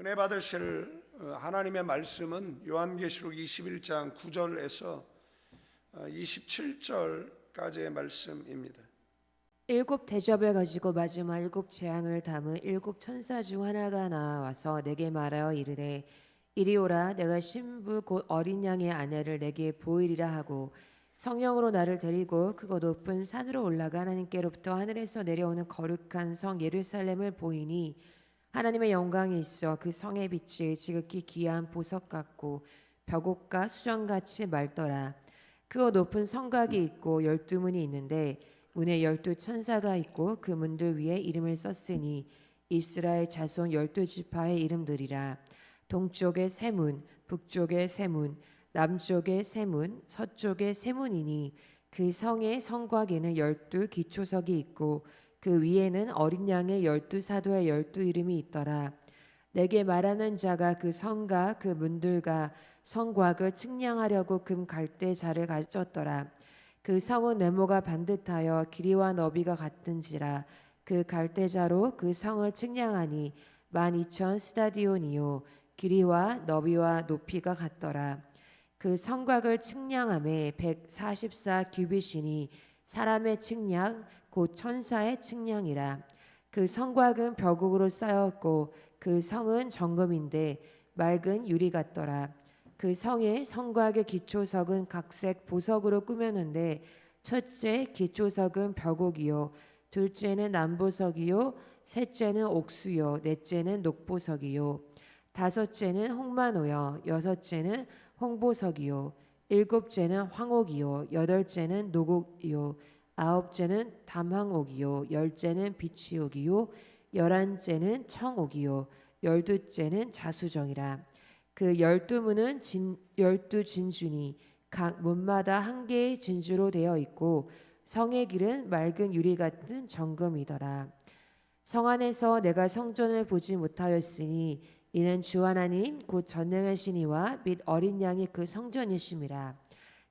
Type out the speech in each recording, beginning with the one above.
은혜 받으실 하나님의 말씀은 요한계시록 21장 9절에서 27절까지의 말씀입니다. 일곱 대접을 가지고 마지막 일곱 재앙을 담은 일곱 천사 중 하나가 나와서 내게 말하여 이르되 이리 오라. 내가 신부 곧 어린 양의 아내를 내게 보이리라 하고 성령으로 나를 데리고 크고 높은 산으로 올라가 하나님께로부터 하늘에서 내려오는 거룩한 성 예루살렘을 보이니 하나님의 영광이 있어 그 성의 빛이 지극히 귀한 보석 같고 벽옥과 수정같이 맑더라. 크고 높은 성곽이 있고 12문이 있는데 문에 12천사가 있고 그 문들 위에 이름을 썼으니 이스라엘 자손 12지파의 이름들이라. 동쪽에 세 문, 북쪽에 세 문, 남쪽에 세 문, 서쪽에 세 문이니 그 성의 성곽에는 12기초석이 있고 그 위에는 어린 양의 12사도의 12이름이 있더라. 내게 말하는 자가 그 성과 그 문들과 성곽을 측량하려고 금 갈대자를 가졌더라. 그 성은 네모가 반듯하여 길이와 너비가 같은지라. 그 갈대자로 그 성을 측량하니 12,000 스타디온이요 길이와 너비와 높이가 같더라. 그 성곽을 측량함에 144 규빗이니 사람의 측량 곧 천사의 측량이라. 그 성곽은 벽옥으로 쌓였고 그 성은 정금인데 맑은 유리 같더라. 그 성의 성곽의 기초석은 각색 보석으로 꾸몄는데 첫째 기초석은 벽옥이요 둘째는 남보석이요 셋째는 옥수요 넷째는 녹보석이요 다섯째는 홍마노요 여섯째는 홍보석이요 일곱째는 황옥이요 여덟째는 노곡이요 아홉째는 담황옥이요 열째는 비취옥이요 열한째는 청옥이요 열두째는 자수정이라. 그 12문은 12진주니 각 문마다 한 개의 진주로 되어 있고 성의 길은 맑은 유리 같은 정금이더라. 성 안에서 내가 성전을 보지 못하였으니 이는 주 하나님 곧 전능하신 이와 및 어린 양이 그 성전이심이라.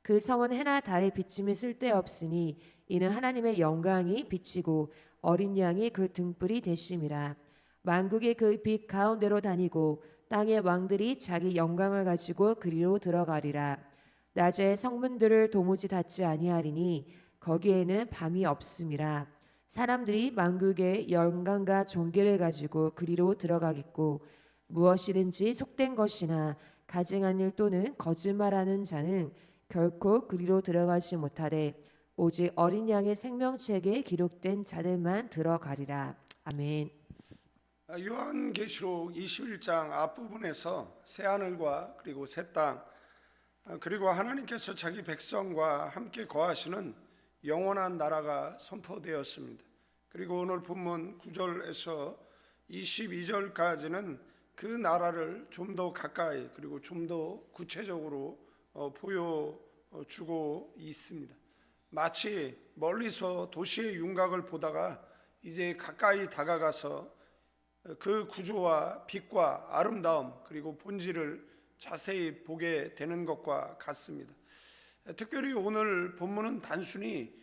그 성은 해나 달의 비침이 쓸데없으니 이는 하나님의 영광이 비치고 어린 양이 그 등불이 되심이라. 만국이 그 빛 가운데로 다니고 땅의 왕들이 자기 영광을 가지고 그리로 들어가리라. 낮에 성문들을 도무지 닫지 아니하리니 거기에는 밤이 없음이라. 사람들이 만국의 영광과 존귀를 가지고 그리로 들어가겠고 무엇이든지 속된 것이나 가증한 일 또는 거짓말하는 자는 결코 그리로 들어가지 못하되 오직 어린 양의 생명책에 기록된 자들만 들어가리라. 아멘. 요한계시록 21장 앞부분에서 새하늘과 그리고 새 땅 그리고 하나님께서 자기 백성과 함께 거하시는 영원한 나라가 선포되었습니다. 그리고 오늘 본문 9절에서 22절까지는 그 나라를 좀 더 가까이 그리고 좀 더 구체적으로 보여주고 있습니다. 마치 멀리서 도시의 윤곽을 보다가 이제 가까이 다가가서 그 구조와 빛과 아름다움 그리고 본질을 자세히 보게 되는 것과 같습니다. 특별히 오늘 본문은 단순히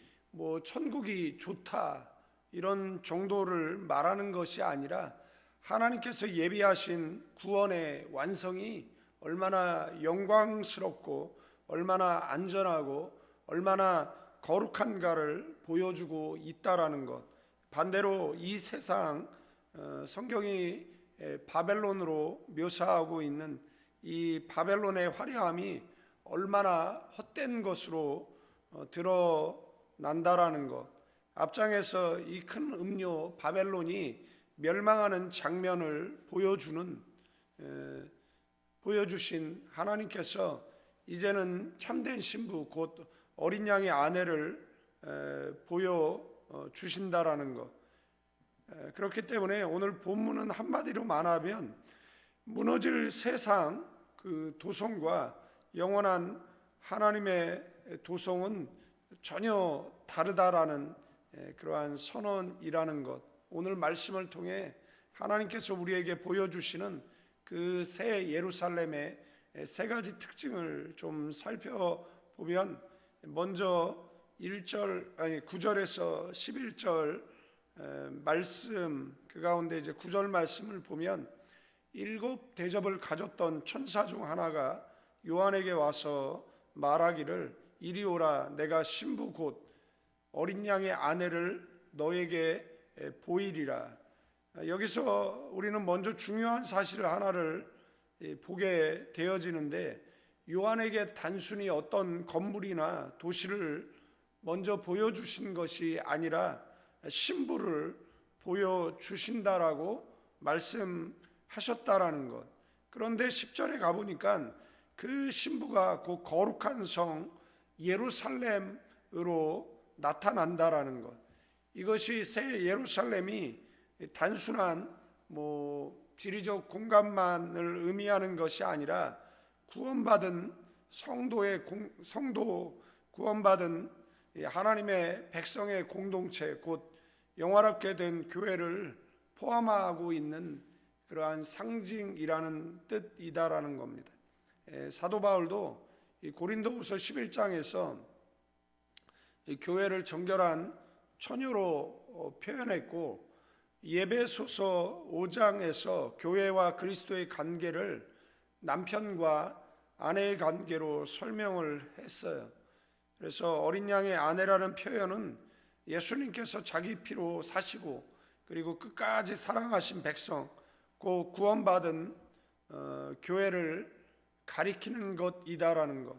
천국이 좋다 이런 정도를 말하는 것이 아니라 하나님께서 예비하신 구원의 완성이 얼마나 영광스럽고 얼마나 안전하고 얼마나 거룩한가를 보여주고 있다라는 것. 반대로 이 세상 성경이 바벨론으로 묘사하고 있는 이 바벨론의 화려함이 얼마나 헛된 것으로 드러난다라는 것. 앞장에서 이 큰 음료 바벨론이 멸망하는 장면을 보여주신 하나님께서 이제는 참된 신부 곧 어린 양의 아내를 보여주신다라는 것. 그렇기 때문에 오늘 본문은 한마디로 말하면 무너질 세상 그 도성과 영원한 하나님의 도성은 전혀 다르다라는 그러한 선언이라는 것. 오늘 말씀을 통해 하나님께서 우리에게 보여주시는 그 새 예루살렘의 세 가지 특징을 좀 살펴보면 먼저 9절에서 11절 말씀 그 가운데 이제 9절 말씀을 보면 7 대접을 가졌던 천사 중 하나가 요한에게 와서 말하기를 이리 오라 내가 신부 곧 어린 양의 아내를 너에게 보이리라. 여기서 우리는 먼저 중요한 사실 하나를 보게 되어지는데 요한에게 단순히 어떤 건물이나 도시를 먼저 보여주신 것이 아니라 신부를 보여주신다라고 말씀하셨다라는 것. 그런데 10절에 가보니까 그 신부가 그 거룩한 성 예루살렘으로 나타난다라는 것. 이것이 새 예루살렘이 단순한 지리적 공간만을 의미하는 것이 아니라 구원받은 성도 구원받은 하나님의 백성의 공동체 곧 영화롭게 된 교회를 포함하고 있는 그러한 상징이라는 뜻이다라는 겁니다. 사도 바울도 고린도후서 11장에서 교회를 정결한 처녀로 표현했고 예배소서 5장에서 교회와 그리스도의 관계를 남편과 아내의 관계로 설명을 했어요. 그래서 어린 양의 아내라는 표현은 예수님께서 자기 피로 사시고 그리고 끝까지 사랑하신 백성, 그 구원받은 교회를 가리키는 것이다라는 것.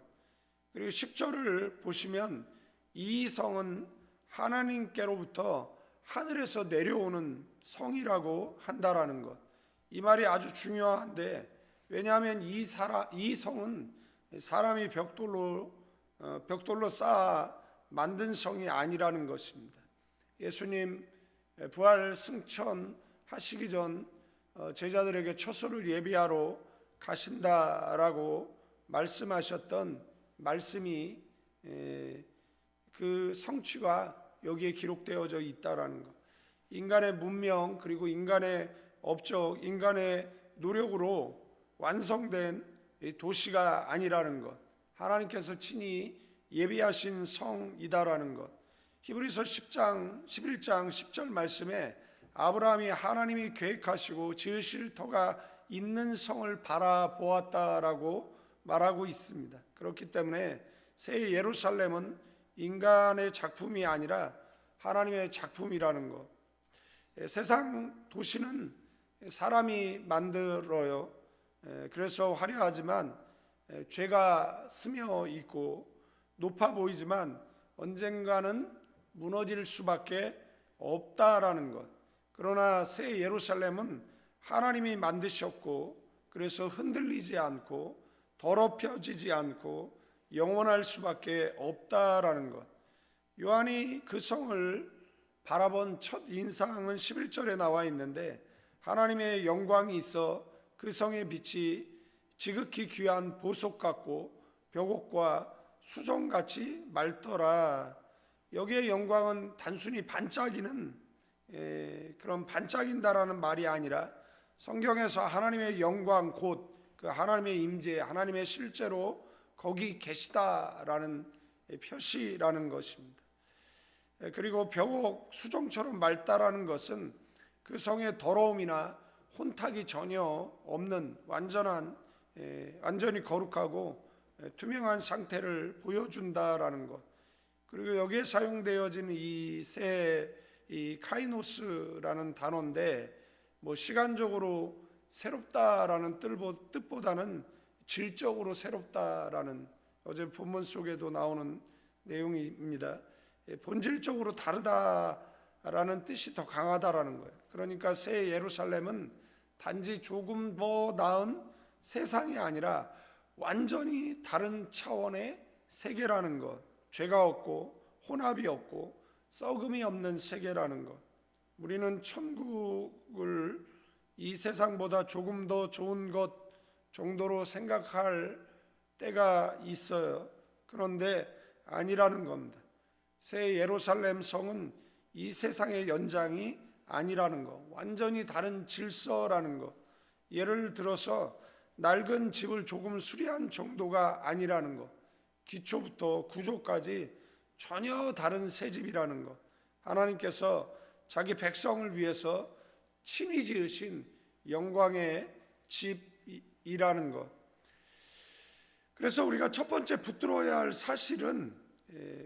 그리고 10절을 보시면 이 성은 하나님께로부터 하늘에서 내려오는 성이라고 한다라는 것. 이 말이 아주 중요한데 왜냐하면 이 성은 사람이 벽돌로 쌓아 만든 성이 아니라는 것입니다. 예수님 부활 승천하시기 전 제자들에게 처소를 예비하러 가신다라고 말씀하셨던 말씀이 그 성취가 여기에 기록되어져 있다라는 것. 인간의 문명 그리고 인간의 업적, 인간의 노력으로 완성된 도시가 아니라는 것. 하나님께서 친히 예비하신 성이다라는 것. 히브리서 10장 11장 10절 말씀에 아브라함이 하나님이 계획하시고 지으실 터가 있는 성을 바라보았다라고 말하고 있습니다. 그렇기 때문에 새 예루살렘은 인간의 작품이 아니라 하나님의 작품이라는 것. 세상 도시는 사람이 만들어요. 그래서 화려하지만 죄가 스며 있고 높아 보이지만 언젠가는 무너질 수밖에 없다라는 것. 그러나 새 예루살렘은 하나님이 만드셨고 그래서 흔들리지 않고 더럽혀지지 않고 영원할 수밖에 없다라는 것. 요한이 그 성을 바라본 첫 인상은 11절에 나와 있는데 하나님의 영광이 있어 그 성의 빛이 지극히 귀한 보석 같고 벽옥과 수정같이 맑더라. 여기에 영광은 단순히 반짝이는 그런 반짝인다라는 말이 아니라 성경에서 하나님의 영광 곧 그 하나님의 임재, 하나님의 실제로 거기 계시다라는 표시라는 것입니다. 그리고 벽옥 수정처럼 맑다라는 것은 그 성의 더러움이나 혼탁이 전혀 없는 완전히 거룩하고 투명한 상태를 보여준다라는 것. 그리고 여기에 사용되어진 이 카이노스라는 단어인데 시간적으로 새롭다라는 뜻보다는 질적으로 새롭다라는 어제 본문 속에도 나오는 내용입니다. 본질적으로 다르다라는 뜻이 더 강하다라는 거예요. 그러니까 새 예루살렘은 단지 조금 더 나은 세상이 아니라 완전히 다른 차원의 세계라는 것. 죄가 없고 혼합이 없고 썩음이 없는 세계라는 것. 우리는 천국을 이 세상보다 조금 더 좋은 것 정도로 생각할 때가 있어요. 그런데 아니라는 겁니다. 새 예루살렘 성은 이 세상의 연장이 아니라는 것. 완전히 다른 질서라는 것. 예를 들어서 낡은 집을 조금 수리한 정도가 아니라는 것. 기초부터 구조까지 전혀 다른 새 집이라는 것. 하나님께서 자기 백성을 위해서 친히 지으신 영광의 집이라는 것. 그래서 우리가 첫 번째 붙들어야 할 사실은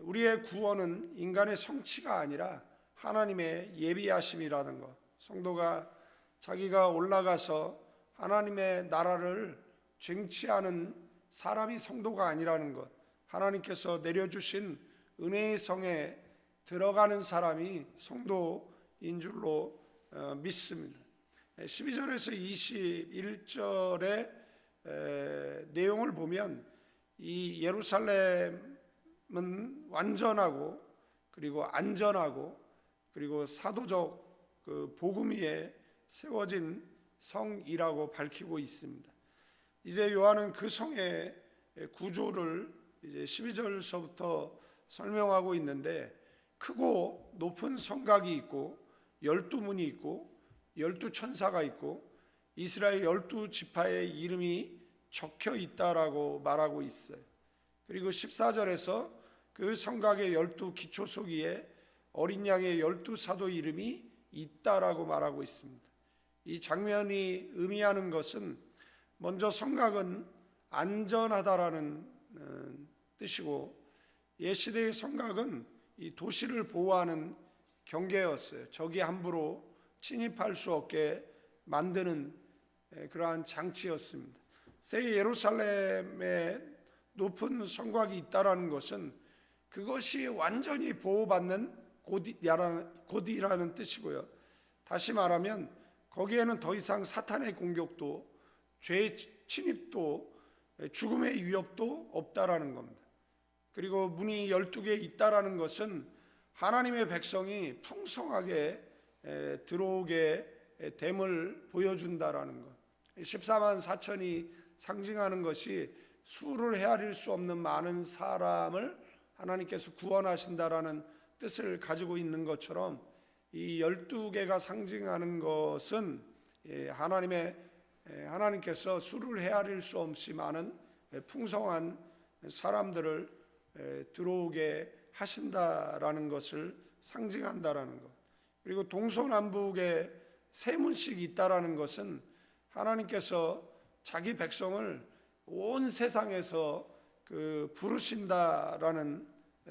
우리의 구원은 인간의 성취가 아니라 하나님의 예비하심이라는 것. 성도가 자기가 올라가서 하나님의 나라를 쟁취하는 사람이 성도가 아니라는 것. 하나님께서 내려주신 은혜의 성에 들어가는 사람이 성도인 줄로 믿습니다. 12절에서 21절의 내용을 보면 이 예루살렘은 완전하고 그리고 안전하고 그리고 사도적 그 복음 위에 세워진 성이라고 밝히고 있습니다. 이제 요한은 그 성의 구조를 이제 12절서부터 설명하고 있는데, 크고 높은 성곽이 있고 12문이 있고 12천사가 있고 이스라엘 12지파의 이름이 적혀 있다라고 말하고 있어요. 그리고 14절에서 그 성곽의 12기초석 위에 어린 양의 12사도 이름이 있다라고 말하고 있습니다. 이 장면이 의미하는 것은 먼저 성곽은 안전하다라는 뜻이고, 옛시대의 성곽은 이 도시를 보호하는 경계였어요. 적이 함부로 침입할 수 없게 만드는 그러한 장치였습니다. 새 예루살렘에 높은 성곽이 있다라는 것은 그것이 완전히 보호받는 곳이라는 뜻이고요. 다시 말하면 거기에는 더 이상 사탄의 공격도, 죄의 침입도, 죽음의 위협도 없다라는 겁니다. 그리고 문이 12개 있다라는 것은 하나님의 백성이 풍성하게 들어오게 됨을 보여준다라는 것. 14만 4천이 상징하는 것이 수를 헤아릴 수 없는 많은 사람을 하나님께서 구원하신다라는 뜻을 가지고 있는 것처럼, 이 12개가 상징하는 것은 하나님께서 수를 헤아릴 수 없이 많은 풍성한 사람들을 들어오게 하신다라는 것을 상징한다라는 것. 그리고 동서남북에 세 문씩 있다라는 것은 하나님께서 자기 백성을 온 세상에서 부르신다라는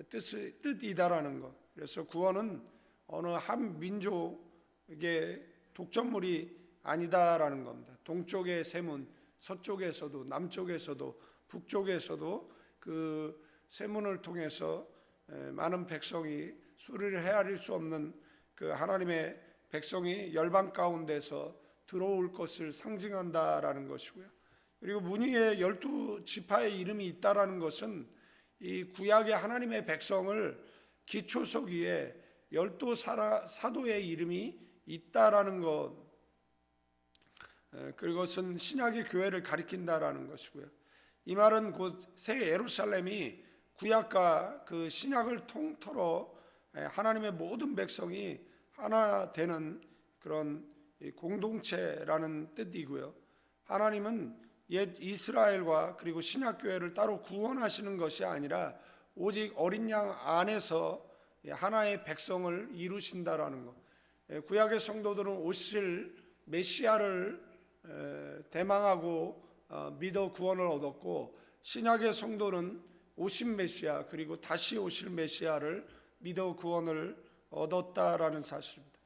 뜻이다라는 것. 그래서 구원은 어느 한 민족의 독점물이 아니다라는 겁니다. 동쪽의 세문, 서쪽에서도 남쪽에서도 북쪽에서도 그 세문을 통해서 많은 백성이 수를 헤아릴 수 없는 그 하나님의 백성이 열방 가운데서 들어올 것을 상징한다라는 것이고요. 그리고 문위에 12지파의 이름이 있다라는 것은 이 구약의 하나님의 백성을 기초석 위에 12사도의 이름이 있다라는 것, 그것은 신약의 교회를 가리킨다라는 것이고요. 이 말은 곧 새 예루살렘이 구약과 그 신약을 통틀어 하나님의 모든 백성이 하나 되는 그런 공동체라는 뜻이고요. 하나님은 옛 이스라엘과 그리고 신약 교회를 따로 구원하시는 것이 아니라 오직 어린 양 안에서 하나의 백성을 이루신다라는 것. 구약의 성도들은 오실 메시아를 대망하고 믿어 구원을 얻었고, 신약의 성도는 오신 메시아 그리고 다시 오실 메시아를 믿어 구원을 얻었다라는 사실입니다.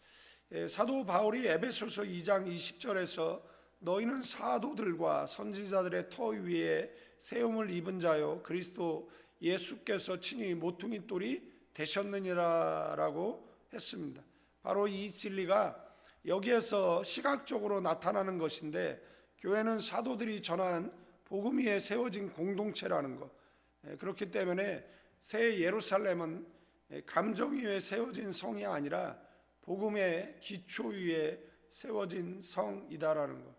사도 바울이 에베소서 2장 20절에서 너희는 사도들과 선지자들의 터 위에 세움을 입은 자요 그리스도 예수께서 친히 모퉁이 돌이 되셨느니라라고 했습니다. 바로 이 진리가 여기에서 시각적으로 나타나는 것인데, 교회는 사도들이 전한 복음 위에 세워진 공동체라는 것. 그렇기 때문에 새 예루살렘은 감정 위에 세워진 성이 아니라 복음의 기초 위에 세워진 성이다라는 것.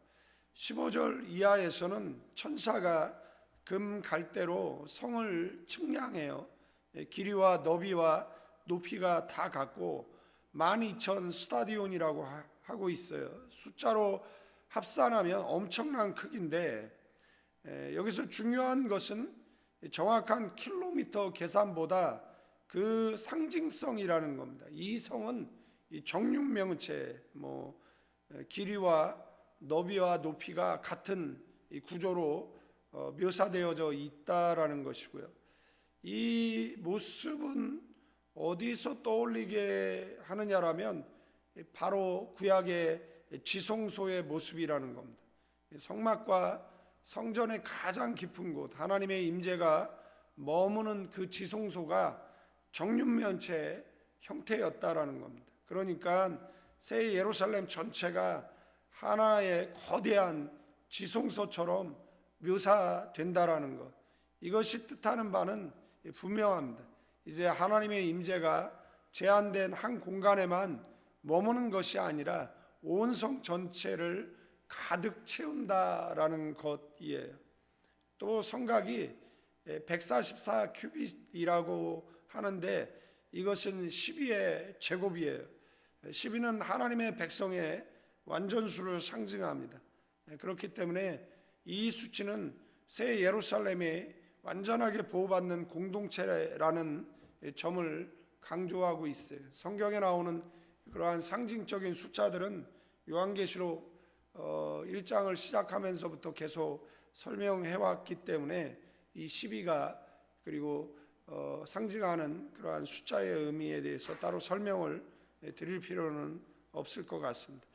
15절 이하에서는 천사가 금 갈대로 성을 측량해요. 길이와 너비와 높이가 다 같고 12,000 스타디온이라고 하고 있어요. 숫자로 합산하면 엄청난 크기인데, 여기서 중요한 것은 정확한 킬로미터 계산보다 그 상징성이라는 겁니다. 이 성은 이 정육명체, 길이와 너비와 높이가 같은 이 구조로 묘사되어져 있다라는 것이고요. 이 모습은 어디서 떠올리게 하느냐라면 바로 구약의 지성소의 모습이라는 겁니다. 성막과 성전의 가장 깊은 곳, 하나님의 임재가 머무는 그 지성소가 정육면체의 형태였다라는 겁니다. 그러니까 새 예루살렘 전체가 하나의 거대한 지성소처럼 묘사된다라는 것, 이것이 뜻하는 바는 분명합니다. 이제 하나님의 임재가 제한된 한 공간에만 머무는 것이 아니라 온 성 전체를 가득 채운다라는 것이에요. 또 성곽이 144 큐빗이라고 하는데 이것은 12의 제곱이에요. 12는 하나님의 백성의 완전수를 상징합니다. 그렇기 때문에 이 수치는 새 예루살렘이 완전하게 보호받는 공동체라는 점을 강조하고 있어요. 성경에 나오는 그러한 상징적인 숫자들은 요한계시록 1장을 시작하면서부터 계속 설명해 왔기 때문에 이 12가 그리고 상징하는 그러한 숫자의 의미에 대해서 따로 설명을 드릴 필요는 없을 것 같습니다.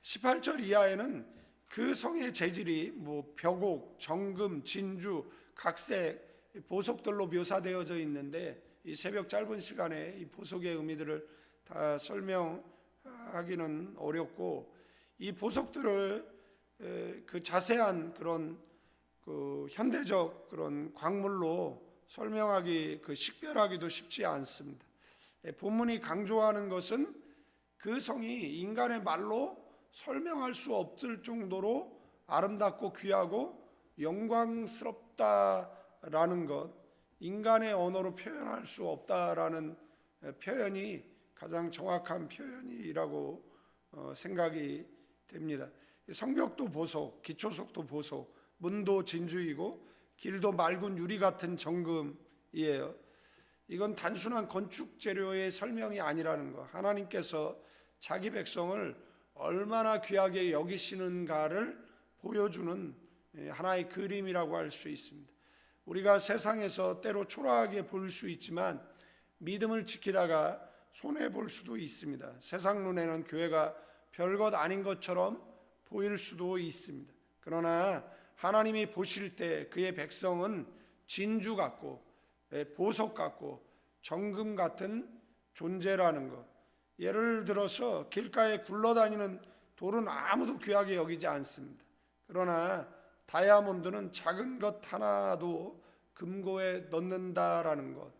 18절 이하에는 그 성의 재질이 벽옥, 정금, 진주, 각색, 보석들로 묘사되어져 있는데 이 새벽 짧은 시간에 이 보석의 의미들을 다 설명하기는 어렵고, 이 보석들을 그 자세한 그런 그 현대적 그런 광물로 설명하기 식별하기도 쉽지 않습니다. 본문이 강조하는 것은 그 성이 인간의 말로 설명할 수 없을 정도로 아름답고 귀하고 영광스럽다라는 것, 인간의 언어로 표현할 수 없다라는 표현이 가장 정확한 표현이라고 생각이 됩니다. 성벽도 보석, 기초석도 보석, 문도 진주이고 길도 맑은 유리 같은 정금이에요. 이건 단순한 건축 재료의 설명이 아니라는 것, 하나님께서 자기 백성을 얼마나 귀하게 여기시는가를 보여주는 하나의 그림이라고 할 수 있습니다. 우리가 세상에서 때로 초라하게 보일 수 있지만 믿음을 지키다가 손해볼 수도 있습니다. 세상 눈에는 교회가 별것 아닌 것처럼 보일 수도 있습니다. 그러나 하나님이 보실 때 그의 백성은 진주 같고 보석 같고 정금 같은 존재라는 것. 예를 들어서 길가에 굴러다니는 돌은 아무도 귀하게 여기지 않습니다. 그러나 다이아몬드는 작은 것 하나도 금고에 넣는다라는 것.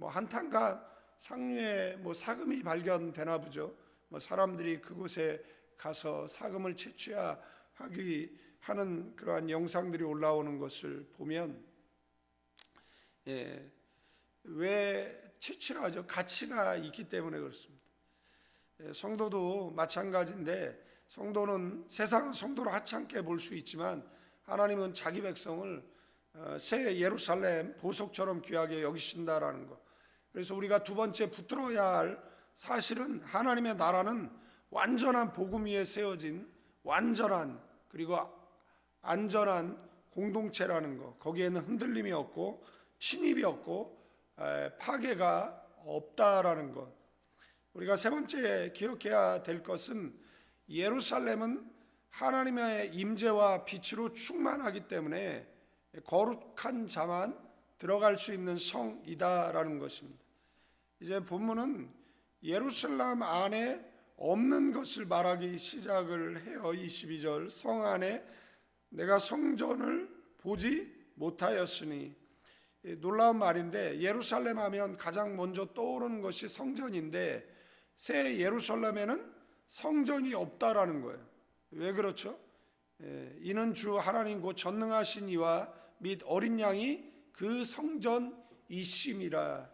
한탄가 상류에 사금이 발견되나 보죠. 사람들이 그곳에 가서 사금을 채취하기 하는 그러한 영상들이 올라오는 것을 보면 왜 채취를 하죠? 가치가 있기 때문에 그렇습니다. 성도도 마찬가지인데, 성도는 세상은 성도를 하찮게 볼 수 있지만 하나님은 자기 백성을 새 예루살렘 보석처럼 귀하게 여기신다라는 것. 그래서 우리가 두 번째 붙들어야 할 사실은 하나님의 나라는 완전한 복음 위에 세워진 완전한 그리고 안전한 공동체라는 것. 거기에는 흔들림이 없고 침입이 없고 파괴가 없다라는 것. 우리가 세 번째 기억해야 될 것은 예루살렘은 하나님의 임재와 빛으로 충만하기 때문에 거룩한 자만 들어갈 수 있는 성이다라는 것입니다. 이제 본문은 예루살렘 안에 없는 것을 말하기 시작을 해요. 22절, 성 안에 내가 성전을 보지 못하였으니. 놀라운 말인데, 예루살렘 하면 가장 먼저 떠오르는 것이 성전인데 새 예루살렘에는 성전이 없다라는 거예요. 왜 그렇죠? 이는 주 하나님 곧 전능하신 이와 및 어린 양이 그 성전이심이라.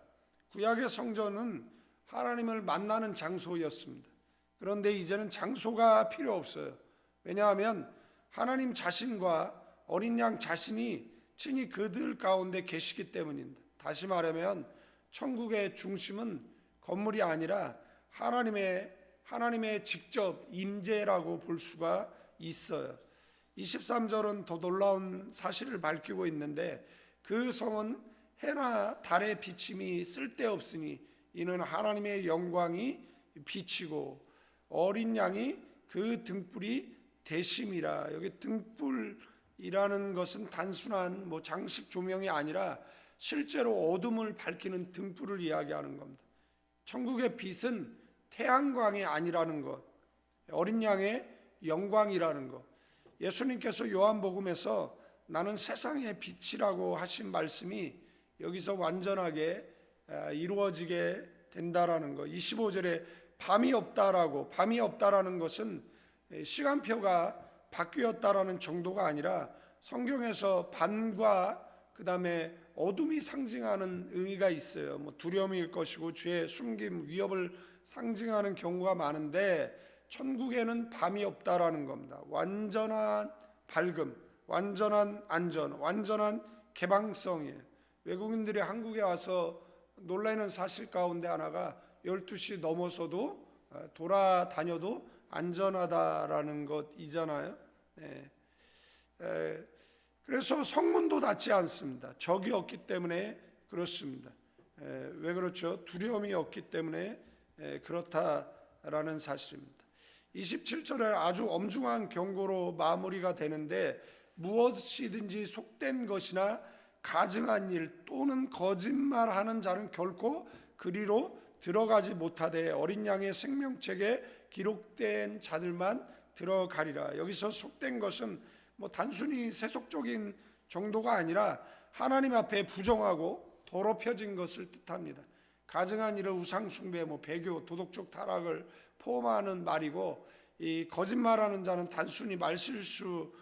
구약의 성전은 하나님을 만나는 장소였습니다. 그런데 이제는 장소가 필요 없어요. 왜냐하면 하나님 자신과 어린 양 자신이 친히 그들 가운데 계시기 때문입니다. 다시 말하면 천국의 중심은 건물이 아니라 하나님의 직접 임재라고 볼 수가 있어요. 23절은 더 놀라운 사실을 밝히고 있는데 그 성은 해나 달의 비침이 쓸데없으니 이는 하나님의 영광이 비치고 어린 양이 그 등불이 되심이라. 여기 등불이라는 것은 단순한 장식 조명이 아니라 실제로 어둠을 밝히는 등불을 이야기하는 겁니다. 천국의 빛은 태양광이 아니라는 것, 어린 양의 영광이라는 것. 예수님께서 요한복음에서 나는 세상의 빛이라고 하신 말씀이 여기서 완전하게 이루어지게 된다라는 것. 25절에 밤이 없다라는 것은 시간표가 바뀌었다라는 정도가 아니라 성경에서 밤과 그 다음에 어둠이 상징하는 의미가 있어요. 두려움일 것이고 죄의 숨김, 위협을 상징하는 경우가 많은데 천국에는 밤이 없다라는 겁니다. 완전한 밝음, 완전한 안전, 완전한 개방성이에요. 외국인들이 한국에 와서 놀라는 사실 가운데 하나가 12시 넘어서도 돌아다녀도 안전하다라는 것이잖아요. 그래서 성문도 닫지 않습니다. 적이 없기 때문에 그렇습니다. 왜 그렇죠? 두려움이 없기 때문에 그렇다라는 사실입니다. 27절에 아주 엄중한 경고로 마무리가 되는데 무엇이든지 속된 것이나 가증한 일 또는 거짓말하는 자는 결코 그리로 들어가지 못하되 어린 양의 생명책에 기록된 자들만 들어가리라. 여기서 속된 것은 단순히 세속적인 정도가 아니라 하나님 앞에 부정하고 더럽혀진 것을 뜻합니다. 가증한 일은 우상숭배, 배교, 도덕적 타락을 포함하는 말이고, 이 거짓말하는 자는 단순히 말실수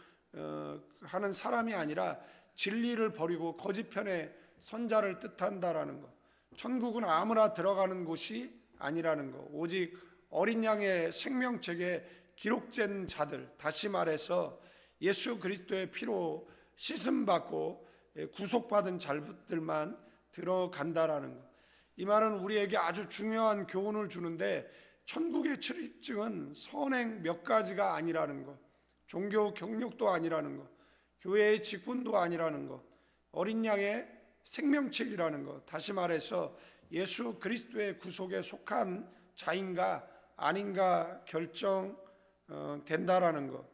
하는 사람이 아니라 진리를 버리고 거짓 편에 선자를 뜻한다라는 것. 천국은 아무나 들어가는 곳이 아니라는 것. 오직 어린 양의 생명책에 기록된 자들, 다시 말해서 예수 그리스도의 피로 씻음 받고 구속받은 자들만 들어간다라는 것. 이 말은 우리에게 아주 중요한 교훈을 주는데 천국의 출입증은 선행 몇 가지가 아니라는 것, 종교 경력도 아니라는 것, 교회의 직분도 아니라는 것, 어린 양의 생명책이라는 것, 다시 말해서 예수 그리스도의 구속에 속한 자인가 아닌가 결정된다라는 것.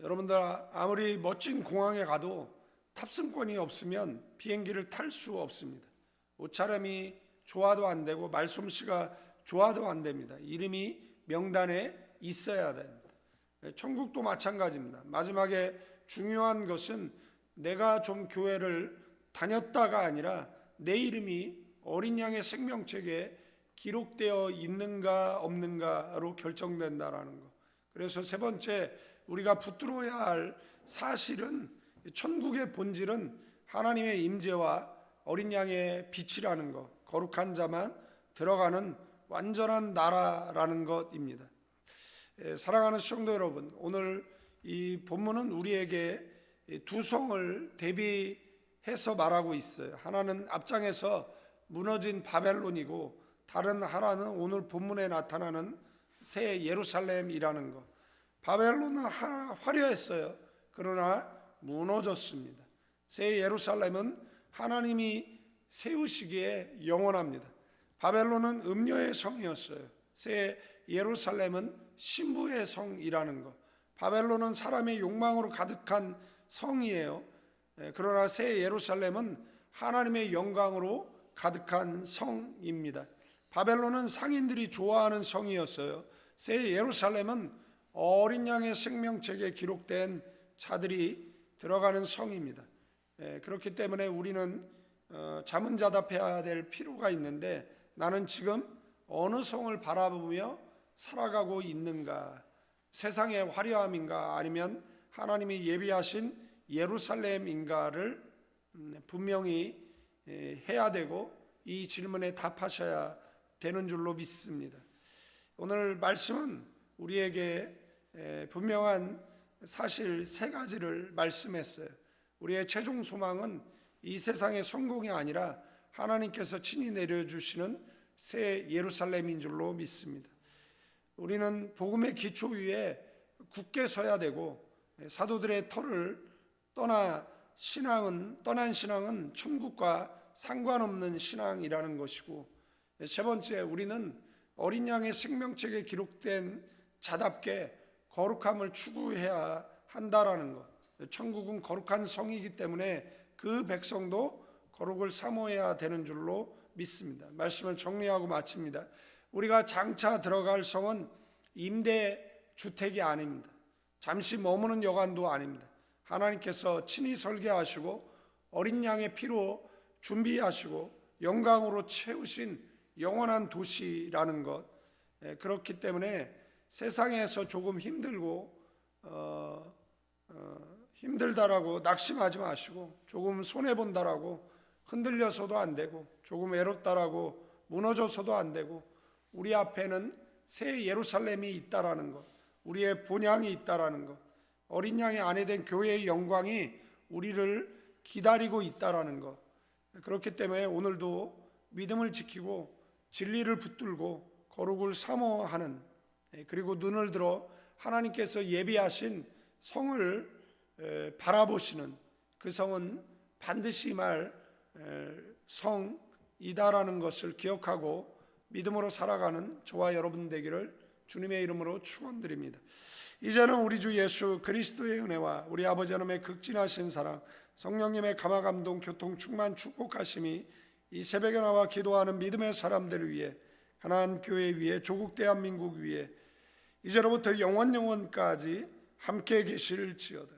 여러분들 아무리 멋진 공항에 가도 탑승권이 없으면 비행기를 탈 수 없습니다. 옷차림이 좋아도 안 되고 말솜씨가 좋아도 안 됩니다. 이름이 명단에 있어야 됩니다. 천국도 마찬가지입니다. 마지막에 중요한 것은 내가 좀 교회를 다녔다가 아니라 내 이름이 어린 양의 생명책에 기록되어 있는가 없는가로 결정된다라는 것. 그래서 세 번째 우리가 붙들어야 할 사실은 천국의 본질은 하나님의 임재와 어린 양의 빛이라는 것, 거룩한 자만 들어가는 완전한 나라라는 것입니다. 사랑하는 성도 여러분, 오늘 이 본문은 우리에게 두 성을 대비해서 말하고 있어요. 하나는 앞장에서 무너진 바벨론이고 다른 하나는 오늘 본문에 나타나는 새 예루살렘이라는 것. 바벨론은 화려했어요. 그러나 무너졌습니다. 새 예루살렘은 하나님이 세우시기에 영원합니다. 바벨론은 음녀의 성이었어요. 새 예루살렘은 신부의 성이라는 것. 바벨론은 사람의 욕망으로 가득한 성이에요. 그러나 새 예루살렘은 하나님의 영광으로 가득한 성입니다. 바벨론은 상인들이 좋아하는 성이었어요. 새 예루살렘은 어린 양의 생명책에 기록된 자들이 들어가는 성입니다. 그렇기 때문에 우리는 자문자답해야 될 필요가 있는데 나는 지금 어느 성을 바라보며 살아가고 있는가? 세상의 화려함인가? 아니면 하나님이 예비하신 예루살렘인가를 분명히 해야 되고 이 질문에 답하셔야 되는 줄로 믿습니다. 오늘 말씀은 우리에게 분명한 사실 세 가지를 말씀했어요. 우리의 최종 소망은 이 세상의 성공이 아니라 하나님께서 친히 내려주시는 새 예루살렘인 줄로 믿습니다. 우리는 복음의 기초 위에 굳게 서야 되고, 사도들의 터를 떠난 신앙은 천국과 상관없는 신앙이라는 것이고, 세 번째, 우리는 어린 양의 생명책에 기록된 자답게 거룩함을 추구해야 한다라는 것. 천국은 거룩한 성이기 때문에 그 백성도 거룩을 사모해야 되는 줄로 믿습니다. 말씀을 정리하고 마칩니다. 우리가 장차 들어갈 성은 임대주택이 아닙니다. 잠시 머무는 여관도 아닙니다. 하나님께서 친히 설계하시고 어린 양의 피로 준비하시고 영광으로 채우신 영원한 도시라는 것. 그렇기 때문에 세상에서 조금 힘들다라고 낙심하지 마시고, 조금 손해본다라고 흔들려서도 안 되고, 조금 외롭다라고 무너져서도 안 되고, 우리 앞에는 새 예루살렘이 있다라는 것, 우리의 본향이 있다라는 것, 어린 양의 아내 된 교회의 영광이 우리를 기다리고 있다라는 것. 그렇기 때문에 오늘도 믿음을 지키고 진리를 붙들고 거룩을 사모하는, 그리고 눈을 들어 하나님께서 예비하신 성을 바라보시는, 그 성은 반드시 임할 성이다라는 것을 기억하고 믿음으로 살아가는 저와 여러분 되기를 주님의 이름으로 축원드립니다. 이제는 우리 주 예수 그리스도의 은혜와 우리 아버지 하나님의 극진하신 사랑, 성령님의 감화감동 교통 충만 축복하심이 이 새벽에 나와 기도하는 믿음의 사람들을 위해, 가나안 교회 위에, 조국 대한민국 위에 이제로부터 영원까지 함께 계실지어다.